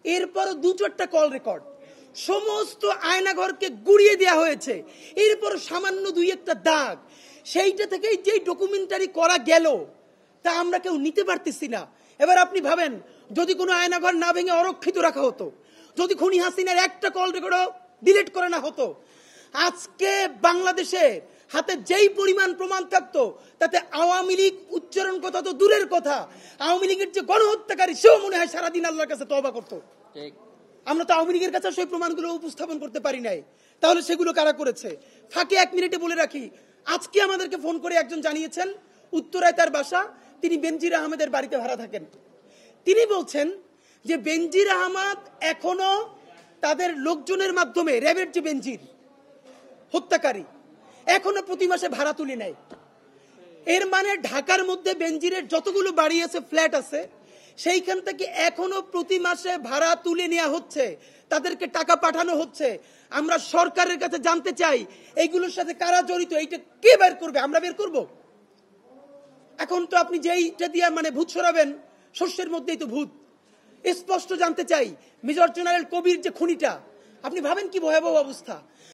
এরপর দু চারটা কল রেকর্ড, সমস্ত আয়নাঘরকে গুড়িয়ে দেওয়া হয়েছে। এরপর সামান্য দুই একটা দাগ, সেইটা থেকেই যেই ডকুমেন্টারি করা গেল তা আমরা কেউ নিতে পারতেছি না। এবার আপনি ভাবেন, যদি কোনো আয়নাঘর না ভেঙে অরক্ষিত রাখা হতো, যদি খুনি হাসিনার একটা কল রেকর্ডও ডিলিট করে না হতো, আজকে বাংলাদেশে হাতে যেই পরিমাণ প্রমাণ থাকতো তাতে আওয়ামী লীগ উচ্চারণ কথা তো দূরের কথা, আওয়ামী লীগের যে গণহত্যাকারী সেও মনে হয় সারাদিন আল্লাহর কাছে তওবা করতো। আমরা তো আওয়ামী লীগের কাছে সেই প্রমাণগুলো উপস্থাপন করতে পারি নাই, তাহলে সেগুলো কারা করেছে? ফাঁকে 1 মিনিটে বলে রাখি, আজকে আমাদেরকে ফোন করে একজন জানিয়েছেন উত্তরায় তার বাসা, তিনি বেনজির আহমেদের বাড়িতে ভাড়া থাকেন। তিনি বলছেন যে বেনজির আহমদ এখনো তাদের লোকজনের মাধ্যমে, র্যাবের যে বেনজির হত্যাকারী, এখনো প্রতি মাসে ভাড়া তুলে নেয়। এর মানে ঢাকার মধ্যে বেনজিরের যতগুলো বাড়ি আছে, ফ্ল্যাট আছে, সেইখান থেকে এখনো প্রতি মাসে ভাড়া তুলে নেওয়া হচ্ছে, তাদেরকে টাকা পাঠানো হচ্ছে। আমরা সরকারের কাছে জানতে চাই এইগুলোর সাথে কারা জড়িত, এইটা কে বের করবে? আমরা বের করব? এখন তো আপনি যেইটা দিয়ে মানে ভূত সরাবেন, শস্যের মধ্যেই তো ভূত। স্পষ্ট জানতে চাই, মেজর জেনারেল কবির যে খুনিটা, আপনি ভাবেন কি ভয়াবহ অবস্থা।